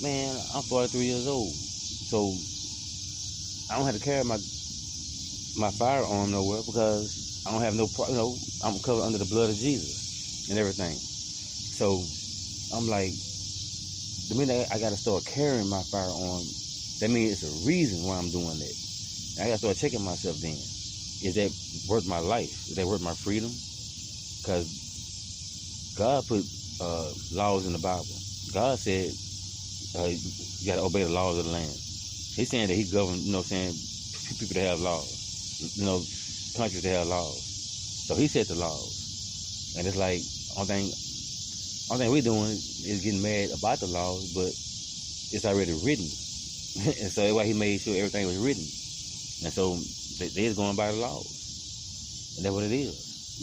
man, I'm 43 years old, so I don't have to carry my firearm nowhere because I don't have no, I'm covered under the blood of Jesus and everything. So I'm like, the minute I got to start carrying my firearm, that means it's a reason why I'm doing that. And I got to start checking myself then. Is that worth my life? Is that worth my freedom? Because God put laws in the Bible. God said you got to obey the laws of the land. He's saying that he governed, people that have laws, countries that have laws. So he set the laws. And it's like, only thing we're doing is getting mad about the laws, but it's already written. And so that's why he made sure everything was written. And so they is going by the laws. And that's what it is.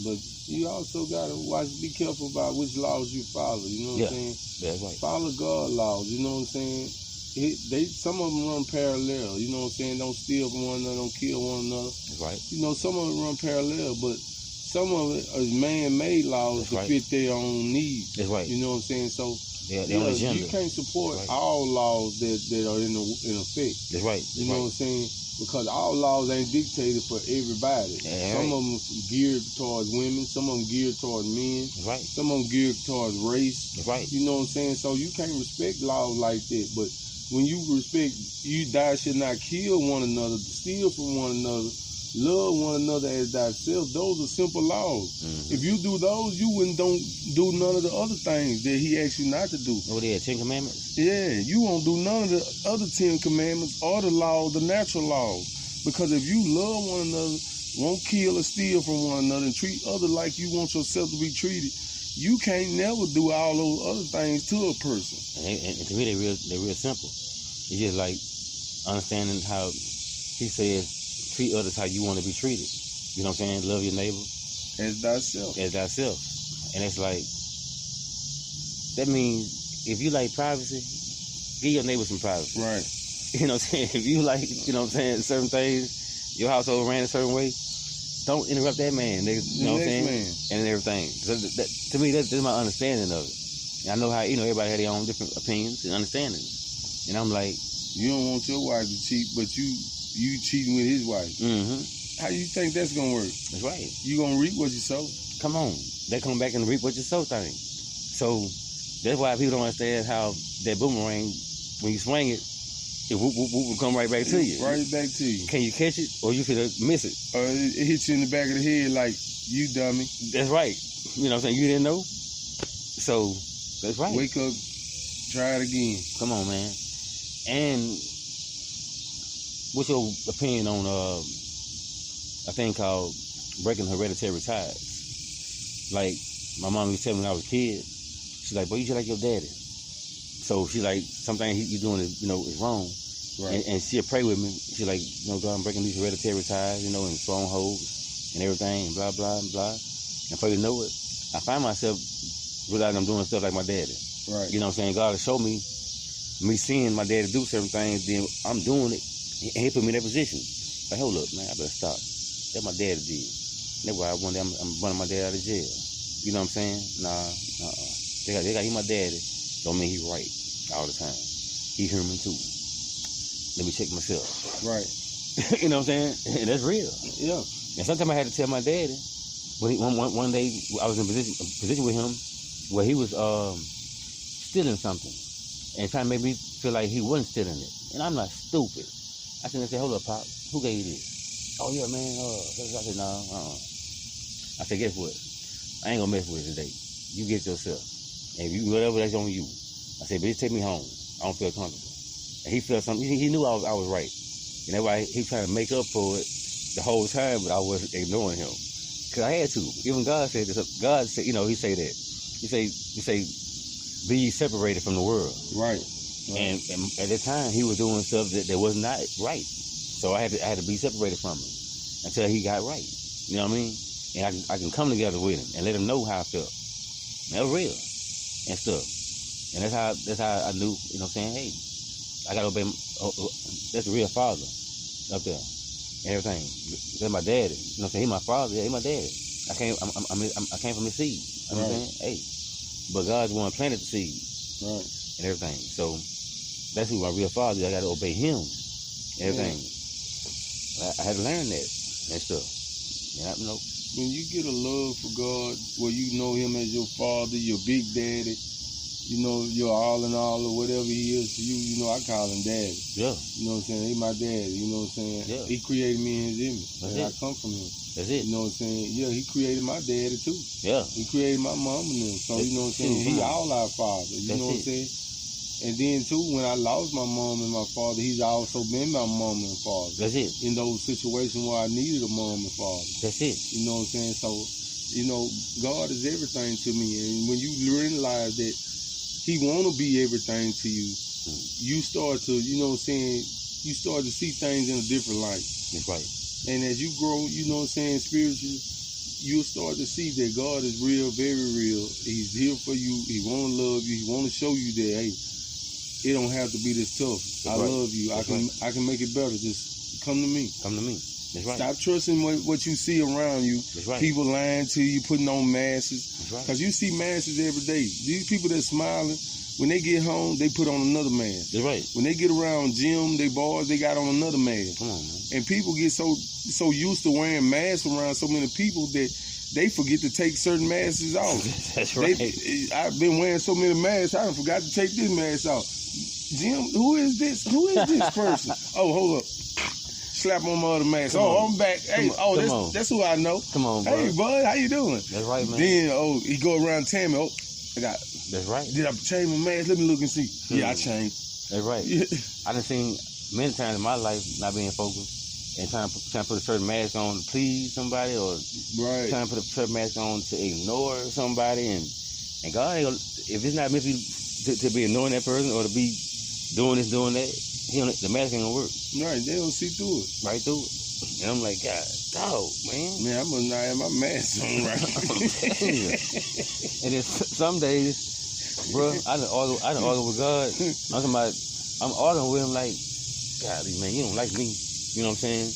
But you also got to be careful about which laws you follow, you know what I'm saying? That's right. Follow God laws, you know what I'm saying? Some of them run parallel, you know what I'm saying? Don't steal from one another, don't kill one another. That's right. Some of them run parallel, but some of it is man-made laws to fit their own needs. That's right. You know what I'm saying? So you can't support all laws that are in effect. That's right. You know what I'm saying? Because all laws ain't dictated for everybody. Some of them geared towards women, some of them geared towards men, some of them geared towards race. You know what I'm saying? So you can't respect laws like that. But when you respect, you thou should not kill one another, steal from one another, love one another as thyself, those are simple laws. If you do those, you don't do none of the other things that he asked you not to do. Oh, they had 10 commandments? Yeah, you won't do none of the other 10 commandments or the laws, the natural laws. Because if you love one another, won't kill or steal from one another, and treat others like you want yourself to be treated, you can't never do all those other things to a person. And to me, they're real simple. It's just like understanding how he says, treat others how you want to be treated. You know what I'm saying? Love your neighbor as thyself. And it's like, that means if you like privacy, give your neighbor some privacy. Right. You know what I'm saying? If you like, certain things, your household ran a certain way, don't interrupt that man. You know what I'm saying? Man. And everything. So to me, that's my understanding of it. And I know how, everybody had their own different opinions and understandings. And I'm like, you don't want your wife to cheat, but you cheating with his wife. How you think that's gonna work? That's right. You gonna reap what you sow. Come on, they come back and reap what you sow thing. So that's why people don't understand how that boomerang, when you swing it, it will come right back to you. Right back to you. Can you catch it, or you could miss it? Or it hits you in the back of the head like, you dummy. That's right. You know what I'm saying? You didn't know. So that's right. Wake up, try it again. Come on, man. And what's your opinion on a thing called breaking hereditary ties? Like, my mom used to tell me when I was a kid, she's like, boy, you just like your daddy. So she's like, something you doing is, is wrong. Right. And she'll pray with me. She's like, God, I'm breaking these hereditary ties, and strongholds and everything, and blah, blah, and blah. And before you know it, I find myself realizing I'm doing stuff like my daddy. Right. You know what I'm saying? God has showed me seeing my daddy do certain things, then I'm doing it. And he put me in that position. Like, hold up, man, I better stop. That's my daddy did. That's why one day I'm running my dad out of jail. You know what I'm saying? Nah. They got he my daddy. Don't mean he right all the time. He human too. Let me check myself. Right. You know what I'm saying? And that's real. Yeah. And sometimes I had to tell my daddy. When one day I was in a position with him where he was stealing something, and trying to make me feel like he wasn't stealing it. And I'm not stupid. I said, hold up, Pop. Who gave you this? Oh, yeah, man. I said, no. I said, guess what? I ain't gonna mess with it today. You get yourself. And if you whatever, that's on you. I said, but just take me home. I don't feel comfortable. And he felt something. He knew I was right. And that's why he trying to make up for it the whole time, but I was ignoring him. Because I had to. Even God said this. God said, he say that. He say, be ye separated from the world. Right. And at that time, he was doing stuff that was not right. So I had to be separated from him until he got right. You know what I mean? And I can come together with him and let him know how I felt. And that was real and stuff. And that's how I knew, what I'm saying, hey, I gotta obey. That's a real father up there and everything. That's my daddy. You know what I'm saying? He my father. Yeah, he my daddy. I came from his seed. You know what I'm saying? Hey, but God's the one planted the seed. Right. And everything. So that's who my real father is. I got to obey him. Everything. I had to learn that and stuff. Yeah, you know. When you get a love for God, where you know him as your father, your big daddy, you know, your all in all or whatever he is to you, you know, I call him daddy. Yeah. You know what I'm saying? He my daddy, you know what I'm saying? Yeah. He created me in his image. That's it. I come from him. That's it. You know what I'm saying? Yeah, he created my daddy too. Yeah. He created my mom and them. So, you know what I'm saying? He all our father. You know what I'm saying? And then too, when I lost my mom and my father, he's also been my mom and father. That's it. In those situations where I needed a mom and father. That's it. You know what I'm saying? So, you know, God is everything to me. And when you realize that he want to be everything to you, you start to, you know what I'm saying, you start to see things in a different light. That's right. And as you grow, you know what I'm saying, spiritually, you'll start to see that God is real, very real. He's here for you. He want to love you. He want to show you that, hey, it don't have to be this tough. I love you. I can make it better. Just come to me. Come to me. That's right. Stop trusting what you see around you. That's right. People lying to you, putting on masks. That's right. Because you see masks every day. These people that smiling, when they get home, they put on another mask. That's right. When they get around gym, they bars, they got on another mask. Come on, man. And people get so used to wearing masks around so many people that they forget to take certain masks off. That's right. I've been wearing so many masks, I forgot to take this mask off. Jim, who is this? Who is this person? Oh, hold up. Slap on my other mask. I'm back. Hey, that's who I know. Come on, bro. Hey, bud, how you doing? That's right, man. Then, he go around telling me, I got. That's right. Did I change my mask? Let me look and see. Yeah, I changed. That's right. Yeah. I done seen many times in my life not being focused and trying to put a certain mask on to please somebody, or trying to put a certain mask on to ignore somebody, and God ain't gonna, if it's not meant to be ignoring that person or to be doing this, doing that, the mask ain't gonna work. Right, they don't see through it. Right through it. And I'm like, God, dog, man. Man, I must not have my mask on right. I'm telling you. And then some days, bro, I done argue with God. I'm arguing with him like, God, man, you don't like me. You know what I'm saying?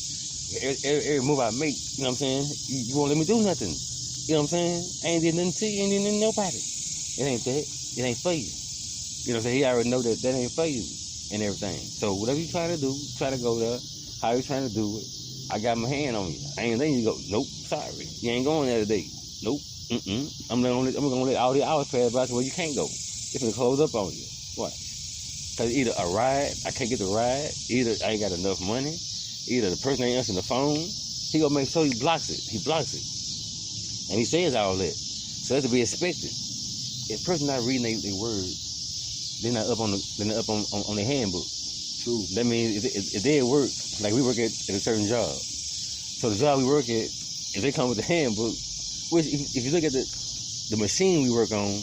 Every move I make, you know what I'm saying? You won't let me do nothing. You know what I'm saying? I ain't did nothing to you, ain't did nothing to nobody. It ain't that. It ain't for you. You know what I'm saying? He already know that ain't for you and everything. So whatever you try to do, try to go there. How you trying to do it? I got my hand on you. I ain't letting you go. Nope, sorry. You ain't going there today. Nope. I'm gonna let all the hours pass by to where you can't go. It's gonna close up on you. What? Cause either a ride, I can't get the ride. Either I ain't got enough money. Either the person ain't answering the phone. He gonna make sure he blocks it. He blocks it. And he says all that. So that's to be expected. If a person not reading their words, they're not up on their handbook. True. That means if they at work, like we work at a certain job. So the job we work at, if they come with the handbook, which if you look at the machine we work on,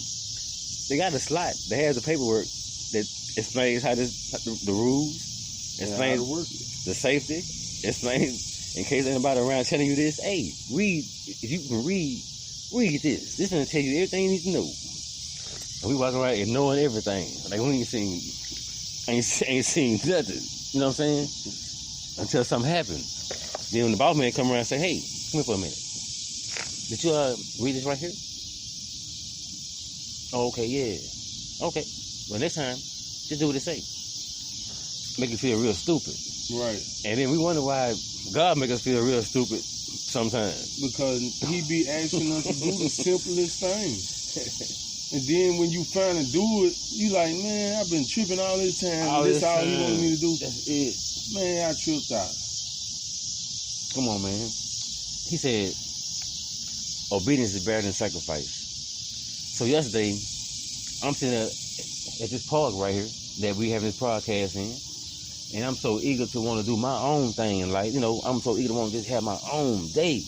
they got a slot that has the paperwork that explains how the rules, explains the safety, explains in case anybody around telling you this, hey, read, if you can read this. This is gonna tell you everything you need to know. And we walk around ignoring everything. Like we ain't seen nothing. You know what I'm saying? Until something happens. Then when the boss man come around and say, hey, come here for a minute. Did you read this right here? Oh, okay, yeah. Okay. Well, next time, just do what it say. Make you feel real stupid. Right. And then we wonder why God make us feel real stupid sometimes. Because he be asking us to do the simplest things. And then when you finally do it, you like, man, I've been tripping all this time. This all he wanted me to do. That's it. Man, I tripped out. Come on, man. He said, obedience is better than sacrifice. So yesterday, I'm sitting at this park right here that we have this podcast in, and I'm so eager to want to do my own thing in life. You know, I'm so eager to want to just have my own day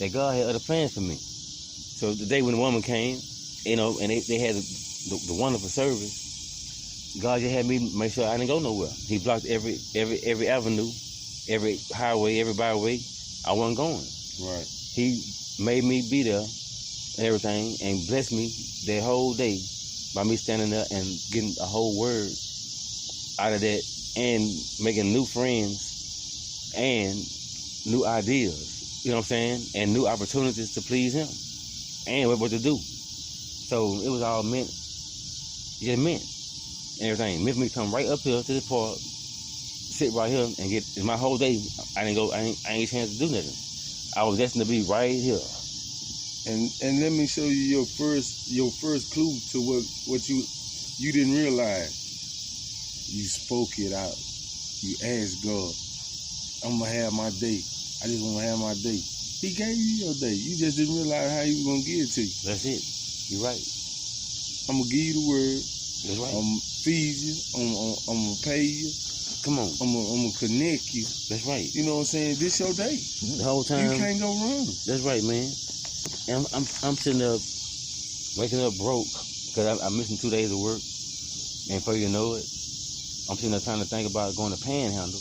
that God had other plans for me. So the day when the woman came, you know, and they had the wonderful service, God just had me make sure I didn't go nowhere. He blocked every avenue, every highway, every byway. I wasn't going. Right. He made me be there and everything, and blessed me that whole day by me standing there and getting a whole word out of that, and making new friends and new ideas. You know what I'm saying? And new opportunities to please him and what to do. So it was all meant. It just meant. and everything. Miss me come right up here to the park, sit right here, and get my whole day. I ain't get a chance to do nothing. I was destined to be right here. And let me show you your first clue to what you didn't realize. You spoke it out. You asked God, I'm gonna have my day. I just wanna have my day. He gave you your day. You just didn't realize how he was gonna give it to you. That's it. You're right. I'm gonna give you the word. That's right. I'm gonna feed you. I'm gonna pay you. Come on. I'm gonna connect you. That's right. You know what I'm saying? This your day. The whole time. You can't go wrong. That's right, man. And I'm sitting up, waking up broke, because I'm missing 2 days of work. And before you know it, I'm sitting there trying to think about going to Panhandle,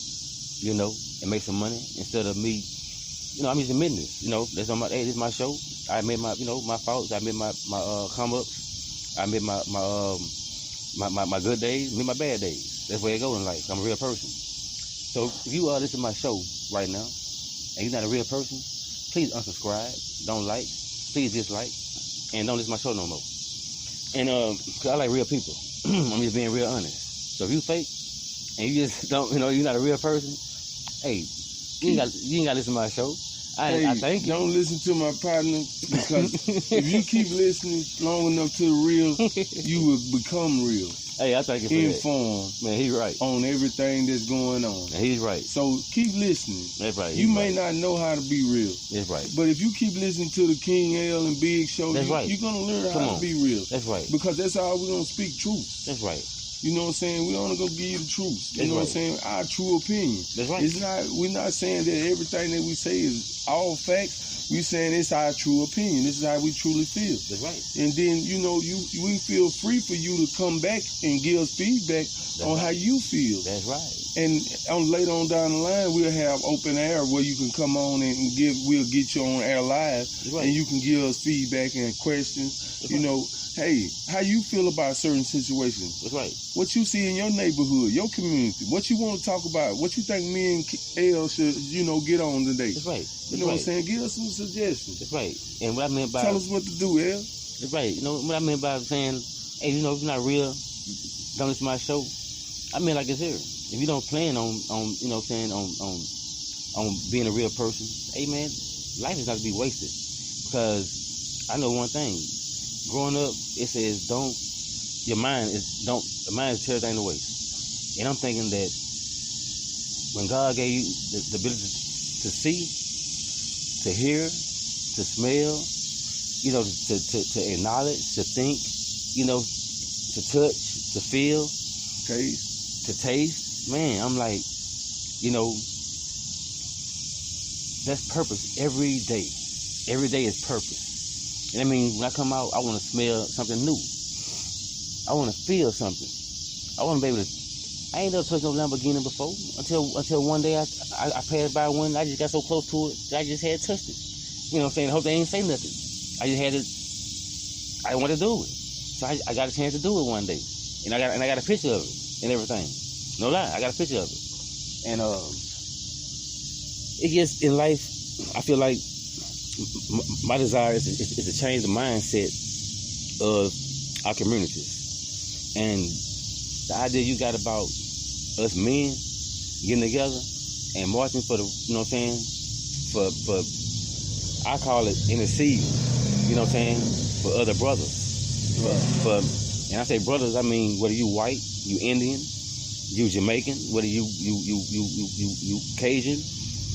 you know, and make some money instead of me. You know, I'm just admitting this. You know, that's on my. Hey, this is my show. I admit my, you know, my faults. I admit my come ups. I admit my good days. I admit my bad days. That's where it goes in life. I'm a real person. So if you listen to my show right now, and you're not a real person, please unsubscribe. Don't like. Please dislike. And don't listen to my show no more. And cause I like real people. I'm just being real honest. So if you fake and you just don't, you know, you're not a real person, hey, you ain't got to listen to my show. I thank you. Don't listen to my partner, because if you keep listening long enough to the real, you will become real. Hey, I thank you for informed. That. Man, he's right. On everything that's going on. And he's right. So keep listening. That's right. You may not know how to be real. That's right. But if you keep listening to the King L and Big Show, you're going to learn how to be real. That's right. Because that's how we're going to speak truth. That's right. You know what I'm saying? We're only going to give you the truth. You know what I'm saying? Our true opinion. That's right. We're not saying that everything that we say is all facts. We're saying it's our true opinion. This is how we truly feel. That's right. And then, you know, we feel free for you to come back and give us feedback on how you feel. That's right. And later on down the line, we'll have open air where you can come on and we'll get you on air live. Right. And you can give us feedback and questions. That's you know, hey, how you feel about certain situations? That's right. What you see in your neighborhood, your community, what you want to talk about, what you think me and L should, you know, get on today. That's right. You know what I'm saying? Give us some suggestions. That's right. And what I meant by... Tell us what to do, L. That's right. You know, what I meant by saying, hey, you know, if you're not real, don't listen to my show. I mean, like this here. If you don't plan on you know what I'm saying, on being a real person, hey, man, life is not to be wasted. Because I know one thing. Growing up, it says the mind is tear everything to waste. And I'm thinking that when God gave you the ability to see, to hear, to smell, you know, to acknowledge, to think, you know, to touch, to feel, to taste, man, I'm like, you know, that's purpose every day. Every day is purpose. And I mean, when I come out, I want to smell something new. I want to feel something. I want to be able to. I ain't never touched no Lamborghini before until one day I passed by one. I just got so close to it that I just had touched it. You know what I'm saying? I hope they ain't say nothing. I just had it. I wanted to do it, so I got a chance to do it one day, and I got a picture of it and everything. No lie, I got a picture of it, and it gets in life. I feel like my desire is to change the mindset of our communities. And the idea you got about us men getting together and marching for the, you know what I'm saying, for I call it intercede, you know what I'm saying, for other brothers. Right. And I say brothers, I mean whether you white, you Indian, you Jamaican, whether you Cajun,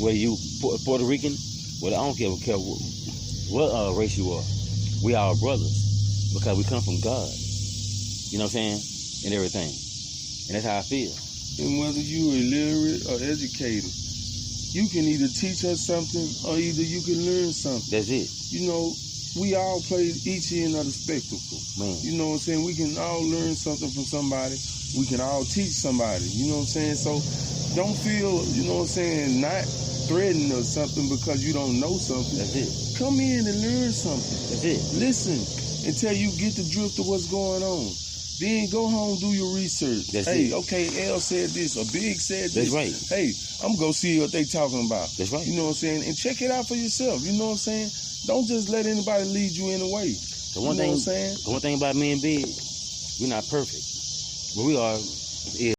whether you Puerto Rican, whether I don't care what race you are. We are brothers because we come from God. You know what I'm saying? And everything. And that's how I feel. And whether you are illiterate or educated, you can either teach us something or either you can learn something. That's it. You know, we all play each end of the spectacle. Man. You know what I'm saying? We can all learn something from somebody. We can all teach somebody. You know what I'm saying? So don't feel, you know what I'm saying, not threatened or something because you don't know something. That's it. Come in and learn something. That's it. Listen until you get the drift of what's going on. Then go home, do your research. That's it. Okay, L said this, or Big said this. That's right. Hey, I'm going to see what they talking about. That's right. You know what I'm saying? And check it out for yourself. You know what I'm saying? Don't just let anybody lead you in the way. The one thing about me and Big, we're not perfect. Where we are is